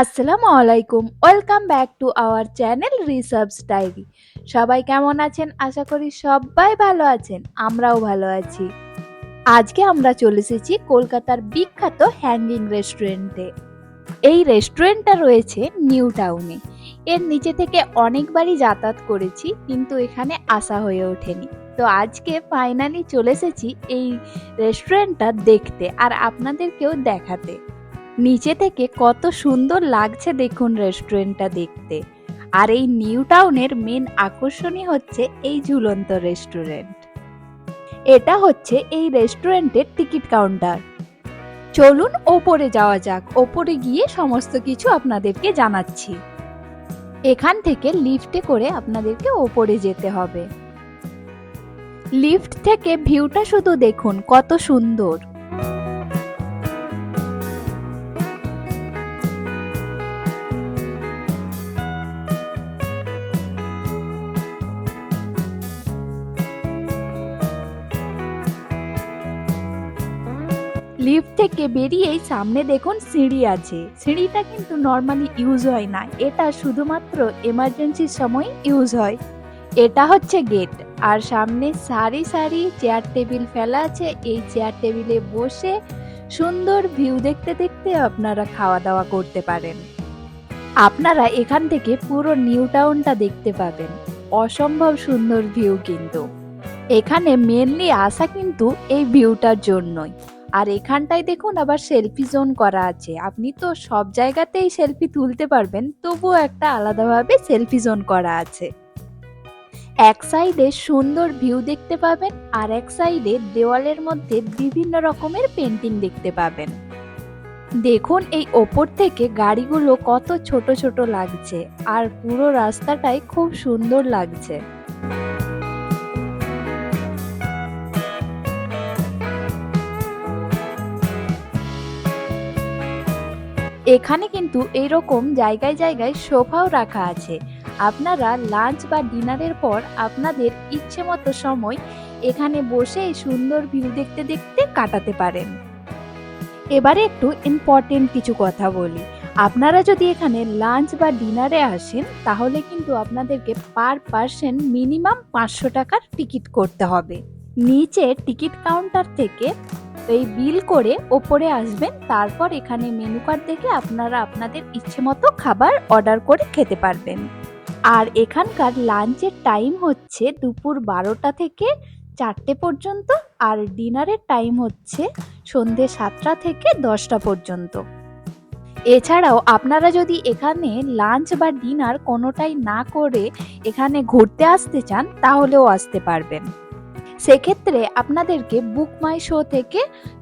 আসসালামু আলাইকুম, welcome back to our channel research diary. সবাই কেমন আছেন? আশা করি সবাই ভালো আছেন, আমরাও ভালো আছি। আজকে আমরা চলে এসেছি কলকাতার বিখ্যাত হ্যাঙ্গিং রেস্টুরেন্টে। এই রেস্টুরেন্টটা রয়েছে নিউ টাউনে। এর নিচে থেকে অনেকবারই যাতায়াত করেছি, কিন্তু এখানে আসা হয়ে ওঠেনি। তো আজকে ফাইনালি চলে এসেছি এই রেস্টুরেন্টটা দেখতে আর আপনাদেরকেও দেখাতে। নিচে থেকে কত সুন্দর লাগছে দেখুন রেস্টুরেন্টটা দেখতে। আর এই নিউ টাউনের মেন আকর্ষণই হচ্ছে এই ঝুলন্ত রেস্টুরেন্ট। এটা হচ্ছে এই রেস্টুরেন্টের টিকিট কাউন্টার। চলুন ওপরে যাওয়া যাক, ওপরে গিয়ে সমস্ত কিছু আপনাদেরকে জানাচ্ছি। এখান থেকে লিফটে করে আপনাদেরকে ওপরে যেতে হবে। লিফট থেকে ভিউটা শুধু দেখুন কত সুন্দর। লিফট থেকে বেরিয়েই সামনে দেখুন সিঁড়ি আছে। সিঁড়িটা কিন্তু নর্মালি ইউজ হয় না, এটা শুধুমাত্র এমার্জেন্সির সময় ইউজ হয়। এটা হচ্ছে গেট। আর সামনে সারি সারি চেয়ার টেবিল ফেলা আছে। এই চেয়ার টেবিলে বসে সুন্দর ভিউ দেখতে দেখতে আপনারা খাওয়া দাওয়া করতে পারেন। আপনারা এখান থেকে পুরো নিউ টাউনটা দেখতে পাবেন। অসম্ভব সুন্দর ভিউ কিন্তু। এখানে মেনলি আসা কিন্তু এই ভিউটার জন্যই। আর এখানটায় দেখুন আবার সেলফি জোন করা আছে। আপনি তো সব জায়গাতেই সেলফি তুলতে পারবেন, তবুও একটা আলাদাভাবে সেলফি জোন করা আছে। এক সাইডে সুন্দর ভিউ দেখতে পাবেন, আর এক সাইডে দেওয়ালের মধ্যে বিভিন্ন রকমের পেন্টিং দেখতে পাবেন। দেখুন এই ওপর থেকে গাড়িগুলো কত ছোট ছোট লাগছে, আর পুরো রাস্তাটাই খুব সুন্দর লাগছে। এখানে কিন্তু এরকম জায়গায় জায়গায় সোফাও রাখা আছে। আপনারা লাঞ্চ বা ডিনারের পর আপনাদের ইচ্ছে মতো সময় এখানে বসে এই সুন্দর ভিউ দেখতে দেখতে কাটাতে পারেন। এবারে একটু ইম্পর্টেন্ট কিছু কথা বলি। আপনারা যদি এখানে লাঞ্চ বা ডিনারে আসেন, তাহলে কিন্তু আপনাদেরকে পার পার্সন মিনিমাম 500 টাকার টিকিট করতে হবে। নিচে টিকিট কাউন্টার থেকে এই বিল করে ওপরে আসবেন, তারপর এখানে মেনু কার্ড দেখে আপনারা আপনাদের ইচ্ছে মতো খাবার অর্ডার করে খেতে পারবেন। আর এখানকার লাঞ্চের টাইম হচ্ছে দুপুর 12টা থেকে 4টে পর্যন্ত, আর ডিনারের টাইম হচ্ছে সন্ধে 7টা থেকে 10টা পর্যন্ত। এছাড়াও আপনারা যদি এখানে লাঞ্চ বা ডিনার কোনোটাই না করে এখানে ঘুরতে আসতে চান, তাহলেও আসতে পারবেন। সেক্ষেত্রে আপনাদেরকে বুক মাই শো থেকে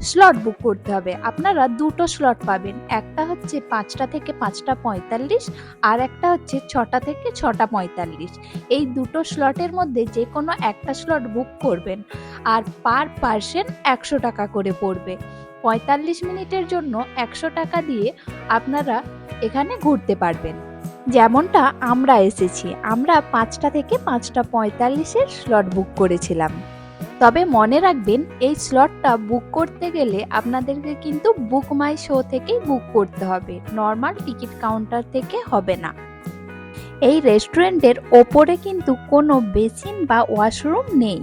স্লট বুক করতে হবে। আপনারা দুটো স্লট পাবেন, একটা হচ্ছে 5টা থেকে 5টা 45, আর একটা হচ্ছে 6টা থেকে 6টা 45। এই দুটো স্লটের মধ্যে যে কোনো একটা স্লট বুক করবেন, আর পার পার্সন 100 টাকা করে পড়বে। 45 মিনিটের জন্য 100 টাকা দিয়ে আপনারা এখানে ঘুরতে পারবেন। যেমনটা আমরা এসেছি, আমরা 5টা থেকে 5টা 45-এর স্লট বুক করেছিলাম। তবে মনে রাখবেন, এই স্লটটা বুক করতে গেলে আপনাদেরকে কিন্তু বুক মাই শো থেকেই বুক করতে হবে, নর্মাল টিকিট কাউন্টার থেকে হবে না। এই রেস্টুরেন্টের ওপরে কিন্তু কোনো বেসিন বা ওয়াশরুম নেই।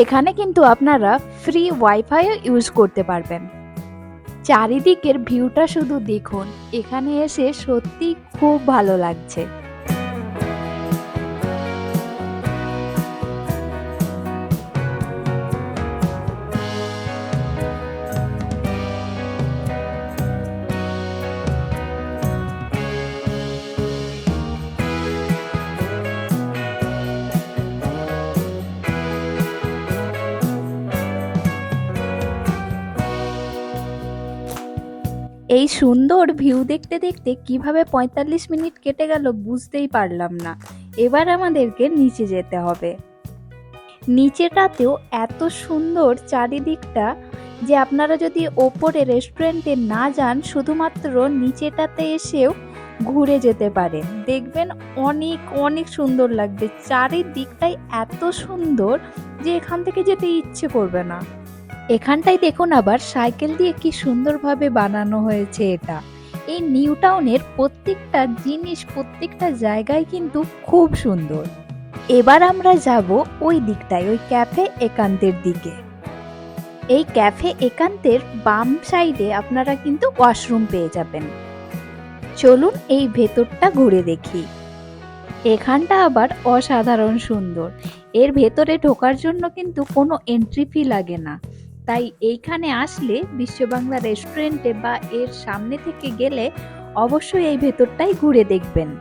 এখানে কিন্তু আপনারা ফ্রি ওয়াইফাইও ইউজ করতে পারবেন। চারিদিকের ভিউটা শুধু দেখুন, এখানে এসে সত্যি খুব ভালো লাগছে। এই সুন্দর ভিউ দেখতে দেখতে কিভাবে 45 মিনিট কেটে গেল বুঝতেই পারলাম না। এবার আমাদেরকে নিচে যেতে হবে। নিচেটাতেও এত সুন্দর চারিদিকটা যে আপনারা যদি ওপরে রেস্টুরেন্টে না যান, শুধুমাত্র নিচেটাতে এসেও ঘুরে যেতে পারেন। দেখবেন অনেক অনেক সুন্দর লাগবে। চারিদিকটাই এত সুন্দর যে এখান থেকে যেতে ইচ্ছে করবে না। এখানটাই দেখুন আবার সাইকেল দিয়ে কি সুন্দরভাবে বানানো হয়েছে এটা। এই নিউ টাউনের প্রত্যেকটা জিনিস, প্রত্যেকটা জায়গায় কিন্তু খুব সুন্দর। এবার আমরা যাব ওই দিকটায়, ওই ক্যাফে একান্তের দিকে। এই ক্যাফে একান্তের বাম সাইডে আপনারা কিন্তু ওয়াশরুম পেয়ে যাবেন। চলুন এই ভেতরটা ঘুরে দেখি। এখানটা আবার অসাধারণ সুন্দর। এর ভেতরে ঢোকার জন্য কিন্তু কোনো এন্ট্রি ফি লাগে না। তাই এইখানে আসলে বিশ্ববাংলা রেস্টুরেন্টে বা এর সামনে থেকে গেলে অবশ্যই এই ভেতরটাই ঘুরে দেখবেন।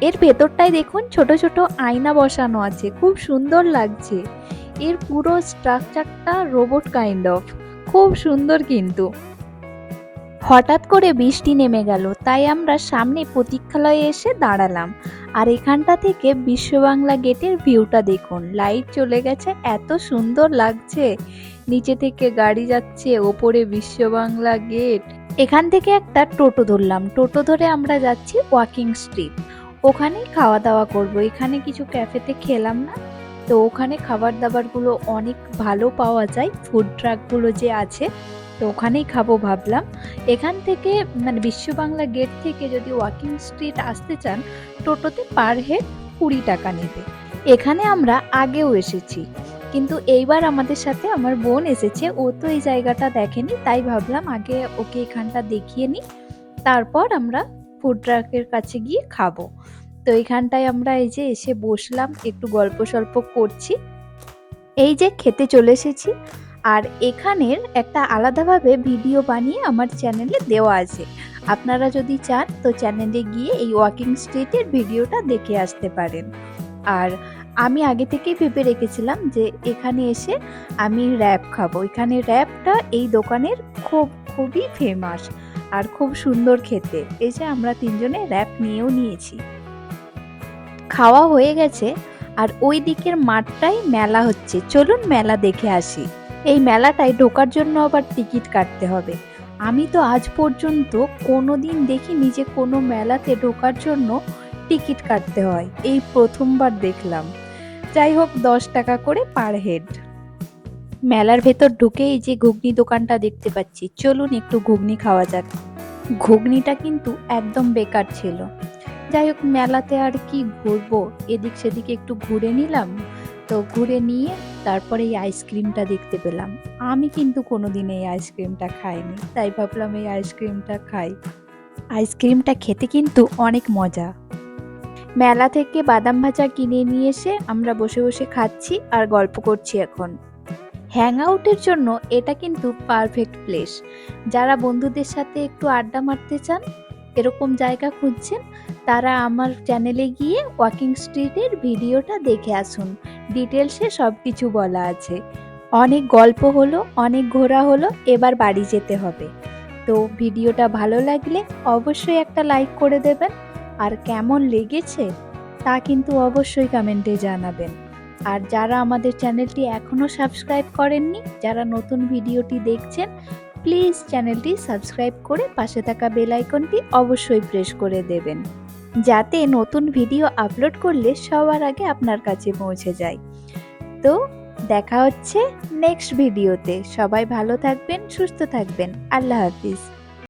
এর ভেতরটায় দেখুন ছোট ছোট আয়না বসানো আছে, খুব সুন্দর লাগছে। এর পুরো স্ট্রাকচারটা রোবট কাইন্ড অফ, খুব সুন্দর। কিন্তু হঠাৎ করে বৃষ্টি নেমে গেল, তাই আমরা সামনে প্রতীক্ষালয়ে এসে দাঁড়ালাম। আর এখানটা থেকে বিশ্ববাংলা গেটের ভিউটা দেখুন। লাইট চলে গেছে, এত সুন্দর লাগছে। নিচে থেকে গাড়ি যাচ্ছে, ওপরে বিশ্ববাংলা গেট। এখান থেকে একটা টোটো ধরলাম, টোটো ধরে আমরা যাচ্ছি ওয়াকিং স্ট্রিট। ওখানেই খাওয়া দাওয়া করব। এখানে কিছু ক্যাফেতে খেলাম না, তো ওখানে খাবার দাবারগুলো অনেক ভালো পাওয়া যায়, ফুড ট্রাকগুলো যে আছে, তো ওখানেই খাবো ভাবলাম। এখান থেকে মানে বিশ্ববাংলা গেট থেকে যদি ওয়াকিং স্ট্রিট আসতে চান, টোটোতে পার হেড 20 টাকা নেবে। এখানে আমরা আগেও এসেছি, কিন্তু এইবার আমাদের সাথে আমার বোন এসেছে, ও তো এই জায়গাটা দেখেনি, তাই ভাবলাম আগে ওকে এখানটা দেখিয়ে নিই, তারপর আমরা ফুড ট্রাকের কাছে গিয়ে খাবো। তো এইখানটায় আমরা এই যে এসে বসলাম, একটু গল্প সল্প করছি। এই যে খেতে চলে এসেছি। আর এখানের একটা আলাদাভাবে ভিডিও বানিয়ে আমার চ্যানেলে দেওয়া আছে, আপনারা যদি চান তো চ্যানেলে গিয়ে এই ওয়াকিং স্ট্রিটের ভিডিওটা দেখে আসতে পারেন। আর আমি আগে থেকেই ভেবে রেখেছিলাম যে এখানে এসে আমি র্যাপ খাবো। এখানে র্যাপটা এই দোকানের খুবই ফেমাস আর খুব সুন্দর খেতে। এই যে আমরা তিনজনে র্যাপ নিয়েও নিয়েছি। খাওয়া হয়ে গেছে, আর ওই দিকের মাঠটাই মেলা হচ্ছে, চলুন মেলা দেখে আসি। এই মেলাটায় ঢোকার জন্য আবার টিকিট কাটতে হবে। আমি তো আজ পর্যন্ত কোনোদিন দেখিনি যে কোনো মেলাতে ঢোকার জন্য টিকিট কাটতে হয়, এই প্রথমবার দেখলাম। যাই হোক, 10 টাকা করে পার হেড। মেলার ভেতর ঢুকে এই যে ঘুগনি দোকানটা দেখতে পাচ্ছি, চলুন একটু ঘুগনি খাওয়া যাক। ঘুগনিটা কিন্তু একদম বেকার ছিল। যাই হোক, মেলাতে আর কি ঘুরবো, এদিক সেদিকে একটু ঘুরে নিলাম। তো ঘুরে নিয়ে তারপরে এই আইসক্রিমটা দেখতে পেলাম। আমি কিন্তু কোনোদিন এই আইসক্রিমটা খাইনি, তাই ভাবলাম এই আইসক্রিমটা খাই। আইসক্রিমটা খেতে কিন্তু অনেক মজা। মেলা থেকে বাদাম ভাজা কিনে নিয়ে এসে আমরা বসে বসে খাচ্ছি আর গল্প করছি এখন। হ্যাং আউটের জন্য এটা কিন্তু পারফেক্ট প্লেস। যারা বন্ধুদের সাথে একটু আড্ডা মারতে চান, এরকম জায়গা খুঁজছেন, তারা আমার চ্যানেলে গিয়ে ওয়াকিং স্ট্রিটের ভিডিওটা দেখে আসুন। ডিটেলসে সব কিছু বলা আছে। অনেক গল্প হলো, অনেক ঘোরা হলো, এবার বাড়ি যেতে হবে। তো ভিডিওটা ভালো লাগলে অবশ্যই একটা লাইক করে দেবেন, আর কেমন লেগেছে তা কিন্তু অবশ্যই কমেন্টে জানাবেন। আর যারা আমাদের চ্যানেলটি এখনও সাবস্ক্রাইব করেননি, যারা নতুন ভিডিওটি দেখছেন, প্লিজ চ্যানেলটি সাবস্ক্রাইব করে পাশে থাকা বেল আইকনটি অবশ্যই প্রেস করে দেবেন, যাতে নতুন ভিডিও আপলোড করলে সবার আগে আপনার কাছে পৌঁছে যায়। তো দেখা হচ্ছে নেক্সট ভিডিওতে। সবাই ভালো থাকবেন, সুস্থ থাকবেন। আল্লাহ হাফিজ।